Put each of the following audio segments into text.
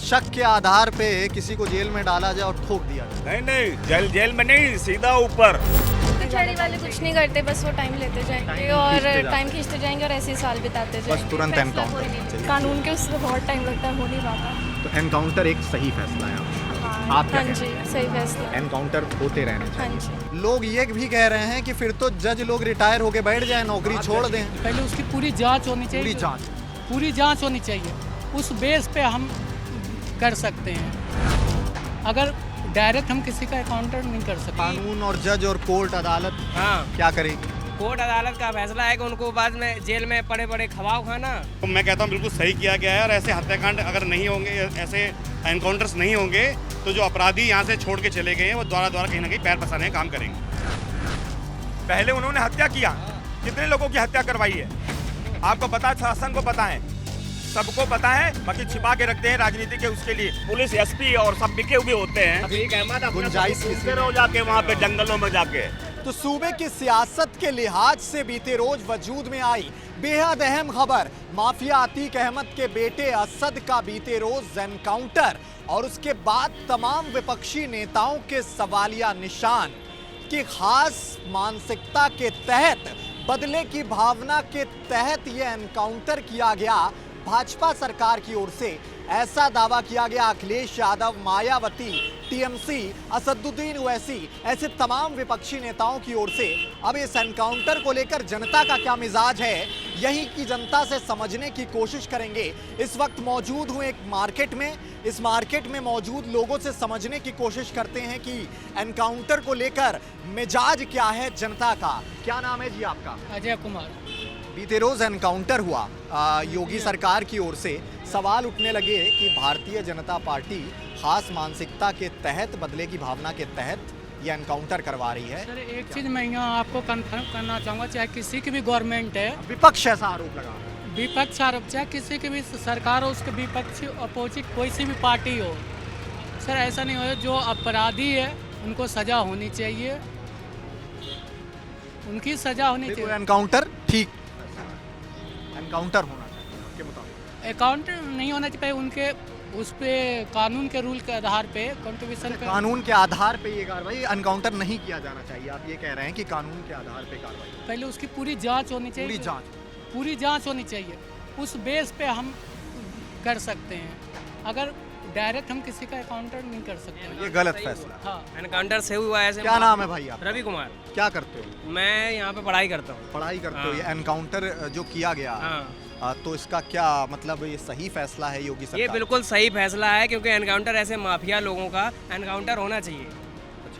शक के आधार पे किसी को जेल में डाला जाए और ठोक दिया जाए। नहीं, जेल में नहीं, सीधा ऊपर। कचहरी वाले कुछ नहीं करते, बस वो टाइम लेते जाएंगे और टाइम खींचते जाएंगे और ऐसे ही साल बिताते जाएंगे। बस तुरंत फैसला एनकाउंटर कोई नहीं। चाहिए। कानून के उससे बहुत टाइम लगता है, हो नहीं पाता। तो एनकाउंटर एक सही फैसला है आप क्या हाँ जी, सही फैसला। एनकाउंटर होते रहने हाँ चाहिए। जी। लोग ये भी कह रहे हैं कि फिर तो जज लोग रिटायर होके बैठ जाए, नौकरी छोड़ दें। पहले उसकी पूरी जांच होनी चाहिए। पूरी जांच होनी चाहिए, उस बेस पे हम कर सकते हैं। अगर डायरेक्ट हम किसी का एकाउंटर नहीं कर सकते। कानून और जज और कोर्ट अदालत हाँ, क्या करेगी? कोर्ट अदालत का फैसला है कि उनको बाद में जेल में पड़े पड़े खवाओ खाना। तो मैं कहता हूँ बिल्कुल सही किया गया है, और ऐसे हत्याकांड अगर नहीं होंगे, ऐसे एनकाउंटर्स नहीं होंगे, तो जो अपराधी यहाँ से छोड़ के चले गए हैं वो द्वारा कहीं ना कहीं पैर पसारने का काम करेंगे। पहले उन्होंने हत्या किया, कितने लोगों की हत्या करवाई है आपको पता है, शासन को पता है, सबको पता है, बाकी छिपा के रखते हैं राजनीति के उसके लिए। पुलिस एसपी और सब बिके हुए होते हैं। ठीक है, मत अपना गुंजाइश सब किसी सुनते रहो जाके वहाँ पे जंगलों में जाके। तो सूबे की सियासत के लिहाज से बीते रोज वजूद में आई बेहद अहम खबर, माफिया अतीक अहमद के बेटे असद का बीते रोज एनकाउंटर, और उसके बाद तमाम विपक्षी नेताओं के सवालिया निशान कि खास मानसिकता के तहत, बदले की भावना के तहत यह एनकाउंटर किया गया। भाजपा सरकार की ओर से ऐसा दावा किया गया, अखिलेश यादव, मायावती, टीएमसी, असदुद्दीन ओवैसी, ऐसे तमाम विपक्षी नेताओं की ओर से। अब इस एनकाउंटर को लेकर जनता का क्या मिजाज है, यही की जनता से समझने की कोशिश करेंगे। इस वक्त मौजूद हूँ एक मार्केट में, इस मार्केट में मौजूद लोगों से समझने की कोशिश करते हैं कि एनकाउंटर को लेकर मिजाज क्या है जनता का। क्या नाम है जी आपका? अजय कुमार। बीते रोज एनकाउंटर हुआ योगी सरकार की ओर से, सवाल उठने लगे कि भारतीय जनता पार्टी खास मानसिकता के तहत, बदले की भावना के तहत ये एनकाउंटर करवा रही है। सर एक चीज़ मैं यहाँ आपको कंफर्म करना चाहूँगा, चाहे किसी की भी गवर्नमेंट है, विपक्ष ऐसा आरोप लगा रहा है। विपक्ष आरोप, चाहे किसी की भी सरकार हो, उसके विपक्ष अपोजिट कोई सी भी पार्टी हो, सर ऐसा नहीं हो। जो अपराधी है उनको सजा होनी चाहिए, उनकी सजा होनी चाहिए। एनकाउंटर ठीक, एनकाउंटर होना चाहिए आपके मुताबिक? अकाउंट नहीं होना चाहिए, उनके उस पे कानून के रूल के आधार पे कंट्रीब्यूशन पे। कानून के आधार पे ये कार्रवाई, एनकाउंटर नहीं किया जाना चाहिए, आप ये कह रहे हैं कि कानून के आधार पे कार्रवाई। पहले उसकी पूरी जांच होनी चाहिए। पूरी जांच होनी चाहिए, उस बेस पे हम कर सकते हैं। अगर डायरेक्ट हम किसी का एकाउंटर नहीं कर सकते। ये गलत फैसला। हाँ, एनकाउंटर से हुआ है। क्या नाम है भाई आप? रवि कुमार। क्या करते हो? मैं यहाँ पे पढ़ाई करता हूँ। पढ़ाई करते हो। हाँ। ये एनकाउंटर जो किया गया, हाँ, तो इसका क्या मतलब, ये सही फैसला है योगी सरकार? ये बिल्कुल सही फैसला है, क्योंकि एनकाउंटर ऐसे माफिया लोगों का एनकाउंटर होना चाहिए।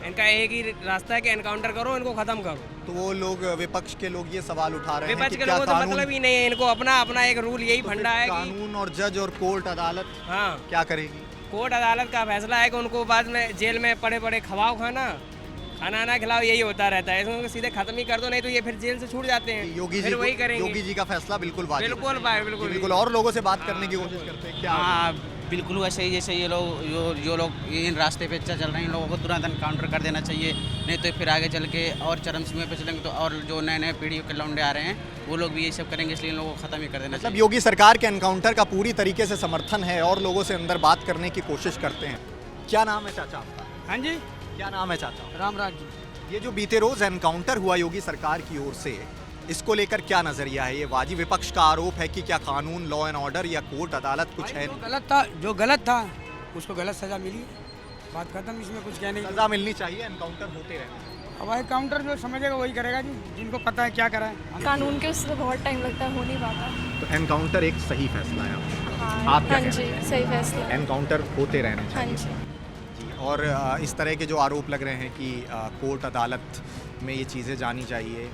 इनका एक ही रास्ता है कि एनकाउंटर करो, इनको खत्म करो। तो वो लोग, विपक्ष के लोग ये सवाल उठा रहे हैं विपक्ष कि के क्या लोगों से कानून, मतलब ही नहीं है, इनको अपना एक रूल यही तो फंडा फिर है कि कानून और जज और कोर्ट अदालत हाँ, क्या करेगी? कोर्ट अदालत का फैसला है कि उनको बाद में जेल में पड़े पड़े खवाओ खाना ना खिलाओ, यही होता रहता है। इसको सीधे खत्म ही कर दो, नहीं तो ये फिर जेल से छूट जाते हैं। योगी फिर वही करेंगे। योगी जी का फैसला बिल्कुल वाजिब है। बिल्कुल भाई, बिल्कुल बिल्कुल। और लोगों से बात करने की कोशिश करते हैं, क्या हाँ बिल्कुल वैसे ही, जैसे ये लोग जो लोग इन रास्ते पे चल रहे हैं, इन लोगों को तुरंत एनकाउंटर कर देना चाहिए, नहीं तो फिर आगे चल के और चरम सीमा पे चलेंगे तो और जो नए पीढ़ी के लौंडे आ रहे हैं वो लोग भी यही सब करेंगे, इसलिए इन लोगों को ख़त्म ही कर देना मतलब चाहिए। योगी सरकार के एनकाउंटर का पूरी तरीके से समर्थन है और लोगों से अंदर बात करने की कोशिश करते हैं। क्या नाम है चाचा आपका? हाँ जी, क्या नाम है चाचा? रामराज जी। ये जो बीते रोज एनकाउंटर हुआ योगी सरकार की ओर से, इसको लेकर क्या नजरिया है? ये वाजिब, विपक्ष का आरोप है कि क्या कानून, लॉ एंड ऑर्डर या कोर्ट अदालत कुछ है नहीं? जो गलत था उसको गलत सजा मिली, बात खत्म, इसमें कुछ कहने की। सजा मिलनी चाहिए, एनकाउंटर होते रहने। अब एनकाउंटर जो समझेगा वही करेगा जी, जिनको पता है क्या करा है। कानून के उससे बहुत टाइम लगता है, हो नहीं पाता। तो एनकाउंटर एक सही फैसला है हाँ, आप क्या हाँ कह जी, रहे हैं? सही फैसला। एनकाउंटर होते रहने हाँ चाहिए। जी। जी। और इस तरह के जो आरोप लग रहे हैं कि कोर्ट अदालत में ये चीज़ें जानी चाहिए,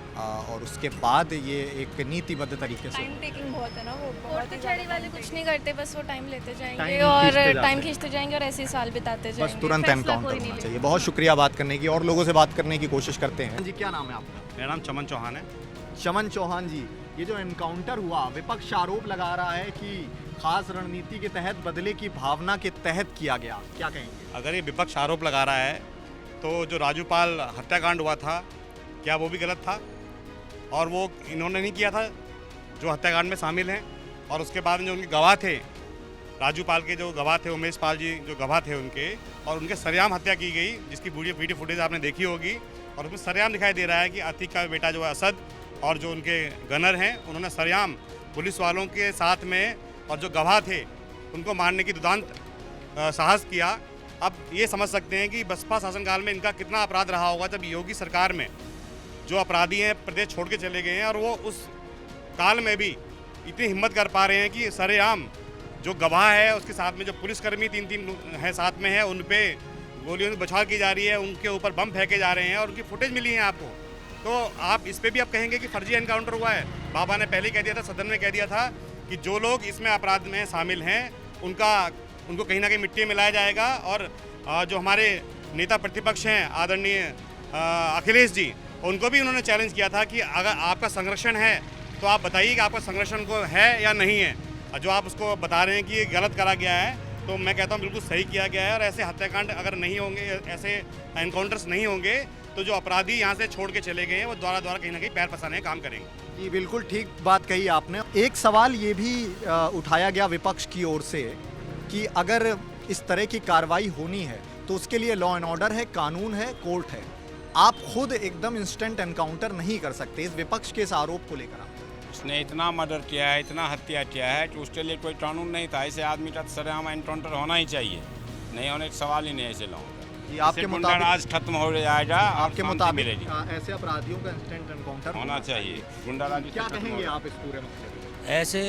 और उसके बाद ये एक नीतिबद्ध तरीके से। टाइम टेकिंग बहुत है ना, वो बहुत। कचहरी वाले कुछ नहीं करते, बस वो टाइम लेते जाएंगे टाइम और खींचते जाते टाइम हैं। खींचते जाएंगे और ऐसे ही साल बिताते जाएंगे। बस तुरंत फैसला एनकाउंटर कोई नहीं होना लेता। चाहिए। बहुत शुक्रिया बात करने की, और लोगों से बात करने की कोशिश करते हैं। जी, क्या नाम है आपका? मेरा नाम चमन चौहान है। चमन चौहान जी, ये जो एनकाउंटर हुआ, विपक्ष आरोप लगा रहा है कि खास रणनीति के तहत, बदले की भावना के तहत किया गया, क्या कहेंगे? अगर ये विपक्ष आरोप लगा रहा है तो जो राजूपाल हत्याकांड हुआ था, क्या वो भी गलत था? और वो इन्होंने नहीं किया था जो हत्याकांड में शामिल हैं, और उसके बाद जो उनके गवाह थे राजू पाल के जो गवाह थे, उमेश पाल जी जो गवाह थे उनके, और उनके सरेआम हत्या की गई, जिसकी वीडियो फुटेज आपने देखी होगी। और उसमें सरेआम दिखाई दे रहा है कि अतीक का बेटा जो है असद और जो उनके गनर हैं, उन्होंने सरेआम पुलिस वालों के साथ में और जो गवाह थे उनको मारने की दुर्दांत साहस किया। अब ये समझ सकते हैं कि बसपा शासनकाल में इनका कितना अपराध रहा होगा, जब योगी सरकार में जो अपराधी हैं प्रदेश छोड़ के चले गए हैं, और वो उस काल में भी इतनी हिम्मत कर पा रहे हैं कि सरेआम जो गवाह है उसके साथ में जो पुलिसकर्मी तीन हैं साथ में है, उन पे गोलियों से बछाव की जा रही है, उनके ऊपर बम फेंके जा रहे हैं और उनकी फुटेज मिली है आपको। तो आप इस पे भी आप कहेंगे कि फर्जी एनकाउंटर हुआ है। बाबा ने पहले ही कह दिया था, सदन में कह दिया था कि जो लोग इसमें अपराध में शामिल हैं उनको कहीं ना कहीं मिट्टी में मिलाया जाएगा। और जो हमारे नेता प्रतिपक्ष हैं आदरणीय अखिलेश जी, उनको भी उन्होंने चैलेंज किया था कि अगर आपका संरक्षण है तो आप बताइए कि आपका संरक्षण को है या नहीं है। जो आप उसको बता रहे हैं कि ये गलत करा गया है, तो मैं कहता हूँ बिल्कुल सही किया गया है। और ऐसे हत्याकांड अगर नहीं होंगे, ऐसे एनकाउंटर्स नहीं होंगे, तो जो अपराधी यहाँ से छोड़ के चले गए हैं वो द्वारा कहीं ना कहीं पैर पसारने का काम करेंगे। जी बिल्कुल ठीक बात कही आपने। एक सवाल ये भी उठाया गया विपक्ष की ओर से कि अगर इस तरह की कार्रवाई होनी है तो उसके लिए लॉ एंड ऑर्डर है, कानून है, कोर्ट है। आप खुद एकदम इंस्टेंट एनकाउंटर नहीं कर सकते। इस विपक्ष के इस आरोप को लेकर उसने इतना मर्डर किया है, इतना हत्या किया है कि उसके लिए कोई कानून नहीं था। ऐसे आदमी का सरेआम एनकाउंटर होना ही चाहिए, नहीं होने का सवाल ही नहीं ऐसे लोगों का। आपके मुताबिक आज खत्म हो जाएगा, आपके मुताबिक ऐसे अपराधियों का इंस्टेंट एनकाउंटर होना चाहिए। गुंडाराज क्या कहेंगे आप इस पूरे मसले? ऐसे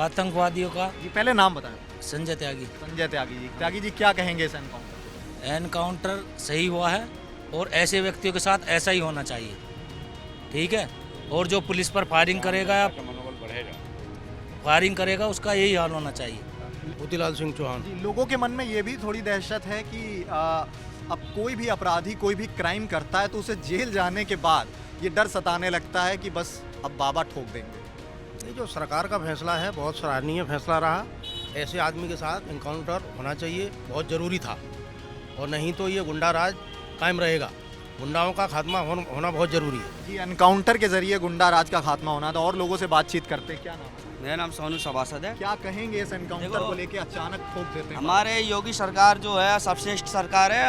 आतंकवादियों का जी पहले नाम बताएं। संजय त्यागी। संजय त्यागी जी। त्यागी जी क्या कहेंगे इस एनकाउंटर? एनकाउंटर सही हुआ है और ऐसे व्यक्तियों के साथ ऐसा ही होना चाहिए, ठीक है। और जो पुलिस पर फायरिंग करेगा, मनोबल बढ़ेगा, फायरिंग करेगा, उसका यही हाल होना चाहिए। मोतीलाल सिंह चौहान। लोगों के मन में ये भी थोड़ी दहशत है कि अब कोई भी अपराधी कोई भी क्राइम करता है तो उसे जेल जाने के बाद ये डर सताने लगता है कि बस अब बाबा ठोक देंगे। ये जो सरकार का फैसला है बहुत सराहनीय फैसला रहा। ऐसे आदमी के साथ एनकाउंटर होना चाहिए, बहुत ज़रूरी था। और नहीं तो ये गुंडा राज कायम रहेगा। गुंडाओं का खात्मा होना बहुत ज़रूरी है। जी एनकाउंटर के जरिए गुंडा राज का खात्मा होना था। और लोगों से बातचीत करते हैं। क्या नाम है? मेरा नाम सोनू सभासद है। क्या कहेंगे इस एनकाउंटर को लेके अचानक ठोक देते हैं? हमारे योगी सरकार जो है सर्वश्रेष्ठ सरकार है।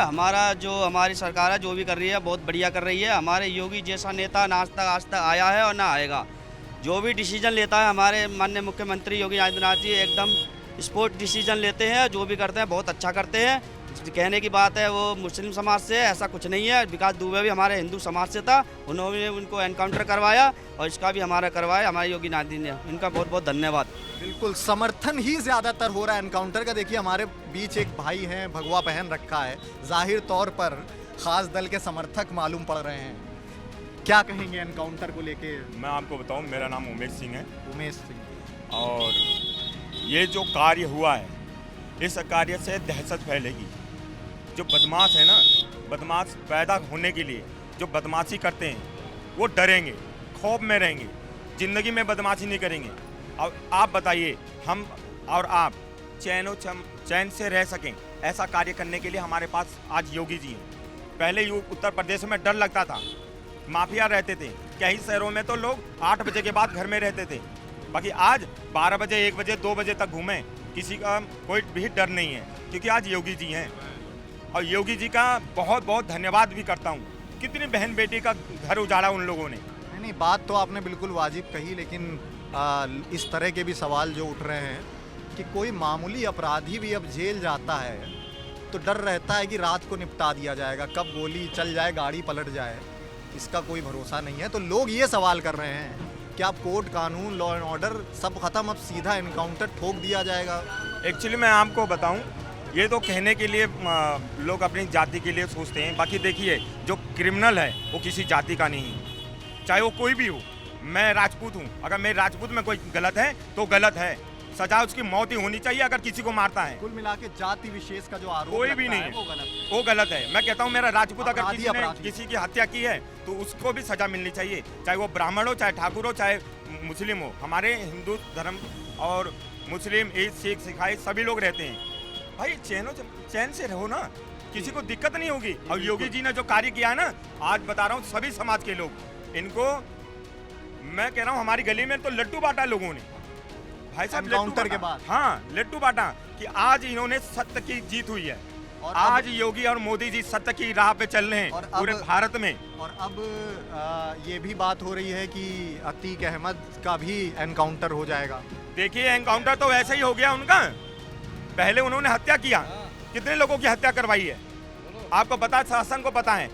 हमारी सरकार है जो भी कर रही है बहुत बढ़िया कर रही है। हमारे योगी जैसा नेता ना आज तक आया है और ना आएगा। जो भी डिसीजन लेता है हमारे माननीय मुख्यमंत्री योगी आदित्यनाथ जी एकदम स्पोर्ट डिसीजन लेते हैं। जो भी करते हैं बहुत अच्छा करते हैं। कहने की बात है वो मुस्लिम समाज से, ऐसा कुछ नहीं है। विकास दुबे भी हमारे हिंदू समाज से था, उन्होंने उनको एनकाउंटर करवाया और इसका भी हमारा करवाया हमारे योगी नाथ जी ने। इनका बहुत बहुत धन्यवाद। बिल्कुल समर्थन ही ज़्यादातर हो रहा है एनकाउंटर का। देखिए हमारे बीच एक भाई हैं, भगवा पहन रखा है, जाहिर तौर पर खास दल के समर्थक मालूम पड़ रहे हैं। क्या कहेंगे एनकाउंटर को लेके? मैं आपको बताऊं, मेरा नाम उमेश सिंह है। उमेश सिंह। और ये जो कार्य हुआ है, इस कार्य से दहशत फैलेगी। जो बदमाश है ना, बदमाश पैदा होने के लिए जो बदमाशी करते हैं वो डरेंगे, खौफ में रहेंगे, ज़िंदगी में बदमाशी नहीं करेंगे। अब आप बताइए, हम और आप चैन से रह सकें, ऐसा कार्य करने के लिए हमारे पास आज योगी जी हैं। पहले उत्तर प्रदेश में डर लगता था, माफिया रहते थे। कई शहरों में तो लोग 8 बजे के बाद घर में रहते थे, बाकी आज 12 बजे, 1 बजे, 2 बजे तक घूमें, किसी का कोई भी डर नहीं है, क्योंकि आज योगी जी हैं। और योगी जी का बहुत बहुत धन्यवाद भी करता हूँ। कितनी बहन बेटी का घर उजाड़ा उन लोगों ने। नहीं, बात तो आपने बिल्कुल वाजिब कही, लेकिन इस तरह के भी सवाल जो उठ रहे हैं कि कोई मामूली अपराधी भी अब जेल जाता है तो डर रहता है कि रात को निपटा दिया जाएगा, कब गोली चल जाए, गाड़ी पलट जाए, इसका कोई भरोसा नहीं है। तो लोग ये सवाल कर रहे हैं कि आप कोर्ट, कानून, लॉ एंड ऑर्डर सब खत्म, अब सीधा एनकाउंटर ठोक दिया जाएगा। एक्चुअली मैं आपको बताऊं, ये तो कहने के लिए लोग अपनी जाति के लिए सोचते हैं। बाकी देखिए, जो क्रिमिनल है वो किसी जाति का नहीं है, चाहे वो कोई भी हो। मैं राजपूत हूँ, अगर मेरे राजपूत में कोई गलत है तो गलत है, सजा उसकी मौत ही होनी चाहिए अगर किसी को मारता है। कुल मिला के जाति विशेष का जो आरोप कोई भी नहीं है, वो गलत है। मैं कहता हूँ मेरा राजपूत अगर किसी की हत्या की है तो उसको भी सजा मिलनी चाहिए, चाहे वो ब्राह्मण हो, चाहे ठाकुर हो, चाहे मुस्लिम हो। हमारे हिंदू धर्म और मुस्लिम, ईद, सिख, ईसाई सभी लोग रहते हैं। भाई चैन से रहो ना, किसी को दिक्कत नहीं होगी। और योगी जी ने जो कार्य किया है ना, आज बता रहा हूँ सभी समाज के लोग, इनको मैं कह रहा हूँ हमारी गली में तो लड्डू बांटा लोगों ने। भाई साहब एनकाउंटर के बाद। हाँ, लड्डू बांटा कि आज इन्होंने सत्य की जीत हुई है और आज योगी और मोदी जी सत्य की राह पे चल रहे हैं पूरे भारत में। और अब ये भी बात हो रही है कि अतीक अहमद का भी एनकाउंटर हो जाएगा। देखिए, एनकाउंटर तो वैसे ही हो गया उनका। पहले उन्होंने हत्या किया, कितने लोगों की हत्या करवाई है आपको पता है, शासन को पता है,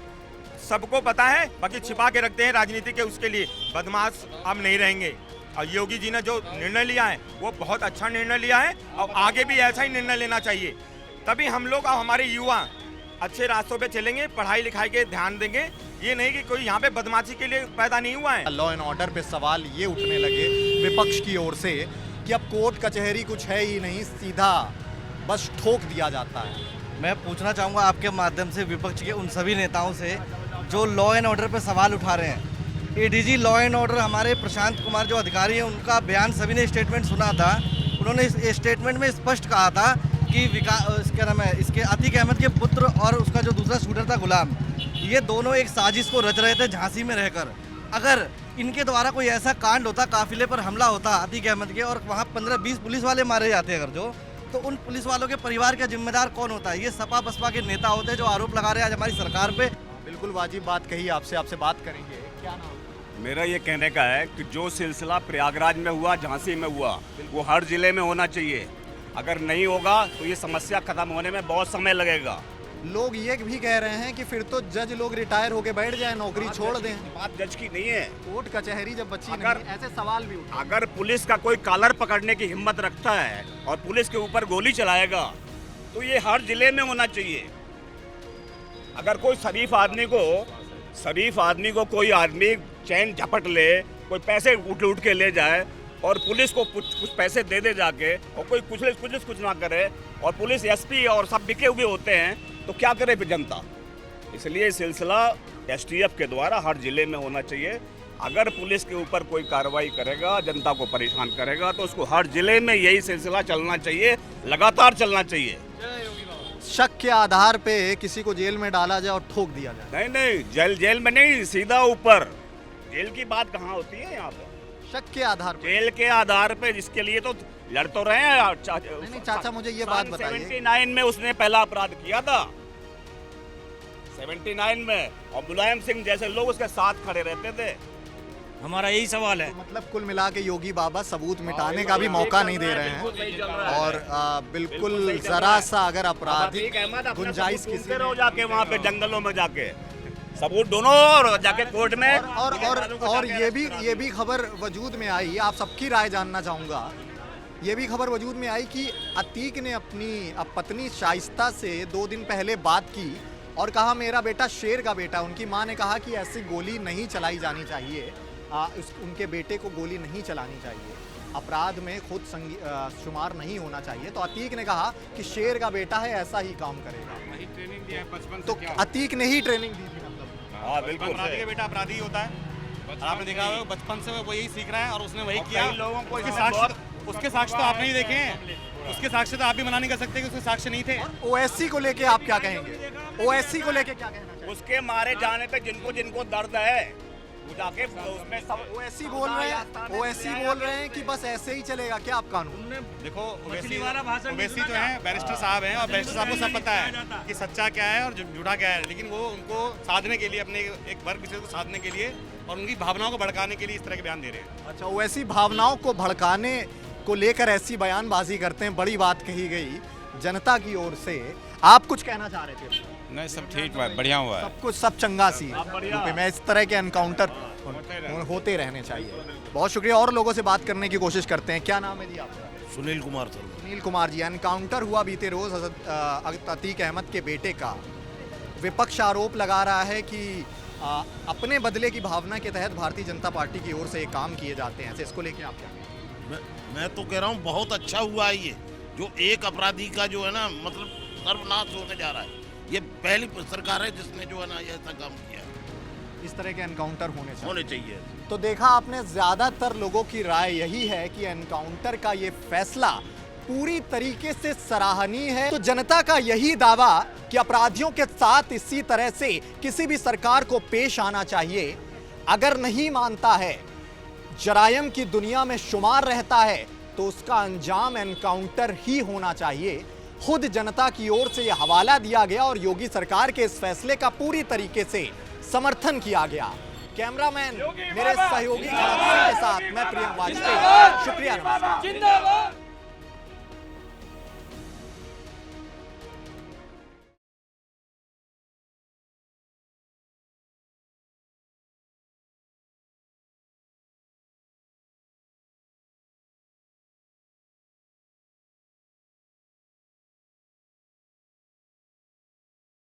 सबको पता है, बाकी छिपा के रखते हैं राजनीति के उसके लिए। बदमाश अब नहीं रहेंगे और योगी जी ने जो निर्णय लिया है वो बहुत अच्छा निर्णय लिया है और आगे भी ऐसा ही निर्णय लेना चाहिए। तभी हम लोग और हमारे युवा अच्छे रास्तों पे चलेंगे, पढ़ाई लिखाई के ध्यान देंगे। ये नहीं कि कोई यहाँ पे बदमाशी के लिए पैदा नहीं हुआ है। लॉ एंड ऑर्डर पे सवाल ये उठने लगे विपक्ष की ओर से कि अब कोर्ट कचहरी कुछ है ही नहीं, सीधा बस ठोक दिया जाता है। मैं पूछना चाहूँगा आपके माध्यम से विपक्ष के उन सभी नेताओं से जो लॉ एंड ऑर्डर पे सवाल उठा रहे हैं। एडीजी लॉ एंड ऑर्डर हमारे प्रशांत कुमार जो अधिकारी हैं, उनका बयान सभी ने स्टेटमेंट सुना था। उन्होंने इस स्टेटमेंट में स्पष्ट कहा था कि क्या नाम है, इसके अतीक अहमद के पुत्र और उसका जो दूसरा शूटर था गुलाम, ये दोनों एक साजिश को रच रहे थे झांसी में रहकर। अगर इनके द्वारा कोई ऐसा कांड होता, काफिले पर हमला होता अतीक अहमद के और वहाँ 15-20 पुलिस वाले मारे जाते अगर जो, तो उन पुलिस वालों के परिवार का जिम्मेदार कौन होता है? ये सपा बसपा के नेता होते हैं जो आरोप लगा रहे हैं आज हमारी सरकार पे। बिल्कुल वाजिब बात कही, आपसे बात करेंगे। क्या नाम? मेरा ये कहने का है कि जो सिलसिला प्रयागराज में हुआ, झांसी में हुआ, वो हर जिले में होना चाहिए। अगर नहीं होगा तो ये समस्या खत्म होने में बहुत समय लगेगा। लोग ये भी कह रहे हैं कि फिर तो जज लोग रिटायर होके बैठ जाएं, नौकरी छोड़ दें। बात जज की नहीं है, कोर्ट कचहरी जब बची नहीं, ऐसे सवाल भी उठे। अगर पुलिस का कोई कॉलर पकड़ने की हिम्मत रखता है और पुलिस के ऊपर गोली चलाएगा तो ये हर जिले में होना चाहिए। अगर कोई शरीफ आदमी को कोई आदमी चैन झपट ले, कोई पैसे उठ के ले जाए और पुलिस को कुछ पैसे दे दे जाके, और कोई पुलिस कुछ ना करे और पुलिस एसपी और सब बिके हुए होते हैं, तो क्या करे फिर जनता? इसलिए सिलसिला एसटीएफ के द्वारा हर जिले में होना चाहिए। अगर पुलिस के ऊपर कोई कार्रवाई करेगा, जनता को परेशान करेगा, तो उसको हर जिले में यही सिलसिला चलना चाहिए, लगातार चलना चाहिए। शक के आधार पे किसी को जेल में डाला जाए और ठोक दिया जाए? नहीं, जेल में नहीं, सीधा ऊपर। जेल की बात कहाँ होती है यहाँ पे? शक के आधार पे? जेल के आधार पे, जिसके लिए तो लड़ तो रहे हैं। नहीं चाचा, मुझे ये बात बताइए। 79 में उसने पहला अपराध किया था, 79 में, और मुलायम सिंह जैसे लोग उसके साथ खड़े रहते थे। हमारा यही सवाल है। तो मतलब कुल मिला के योगी बाबा सबूत मिटाने का भी मौका नहीं दे रहे हैं और बिल्कुल जरा सा अगर आपराधिक गुंजाइश किसी रहो जाके वहाँ पे जंगलों में जाके सबूत दोनों और जाके कोर्ट में। और ये भी खबर वजूद में आई, आप सबकी राय जानना चाहूँगा। ये भी खबर वजूद में आई कि अतीक ने अपनी पत्नी शाइस्ता से 2 दिन पहले बात की और कहा मेरा बेटा शेर का बेटा। उनकी माँ ने कहा कि ऐसी गोली नहीं चलाई जानी चाहिए, उनके बेटे को गोली नहीं चलानी चाहिए, अपराध में खुद शुमार नहीं होना चाहिए। तो अतीक ने कहा कि शेर का बेटा है, ऐसा ही काम करेगा। वही ट्रेनिंग दिया है बचपन से। तो अतीक ने ही ट्रेनिंग दी थी मतलब? हाँ बिल्कुल, अपराधी का बेटा अपराधी ही होता है। आपने देखा होगा बचपन से वो यही सीख रहा है और उसने वही किया। लोगों को उसके साक्ष्य तो आपने ही देखे हैं, उसके साक्ष्य तो आप भी मना नहीं कर सकते कि उसके साक्ष्य नहीं थे। ओवैसी को लेके आप क्या कहेंगे? ओवैसी को लेके क्या कहना चाहिए? उसके मारे जाने पे जिनको दर्द है वो जाके उसमें सब ओवैसी बोल रहे हैं कि बस ऐसे ही चलेगा क्या आप कानून? देखो ओवैसी जो है बैरिस्टर साहब हैं और बैरिस्टर साहब को सब पता है कि सच्चा क्या है और झूठा क्या है, लेकिन वो उनको साधने के लिए, अपने एक वर्ग विशेष को साधने के लिए और उनकी भावनाओं को भड़काने के लिए इस तरह के बयान दे रहे हैं। अच्छा, ओवैसी भावनाओं को भड़काने को लेकर ऐसी बयानबाजी करते हैं, बड़ी बात कही गई जनता की ओर से। आप कुछ कहना चाह रहे थे? नहीं, सब ठीक हुआ, बढ़िया हुआ है, सब कुछ सब चंगा सी में इस तरह के एनकाउंटर होते रहने चाहिए। बहुत शुक्रिया। और लोगों से बात करने की कोशिश करते हैं। क्या नाम है जी आपका? सुनील कुमार सर। सुनील कुमार जी, एनकाउंटर हुआ बीते रोज अतीक अहमद के बेटे का। विपक्ष आरोप लगा रहा है कि अपने बदले की भावना के तहत भारतीय जनता पार्टी की ओर से काम किए जाते हैं। इसको लेके आप क्या कहेंगे? मैं तो कह रहा हूँ बहुत अच्छा हुआ है ये, जो एक अपराधी का जो है ना मतलब सर्वनाश होने जा रहा है। ये पहली सरकार है जिसने जो है ना ये ऐसा काम किया। इस तरह के एनकाउंटर होने चाहिए। तो देखा आपने, ज्यादातर लोगों की राय यही है कि एनकाउंटर का ये फैसला पूरी तरीके से सराहनीय है। तो जनता का यही दावा कि अपराधियों के साथ इसी तरह से किसी भी सरकार को पेश आना चाहिए। अगर नहीं मानता है, जरायम की दुनिया में शुमार रहता है, तो उसका अंजाम एनकाउंटर ही होना चाहिए। खुद जनता की ओर से यह हवाला दिया गया और योगी सरकार के इस फैसले का पूरी तरीके से समर्थन किया गया। कैमरामैन मेरे सहयोगी के साथ मैं प्रियंक वाजपेयी, शुक्रिया, नमस्कार।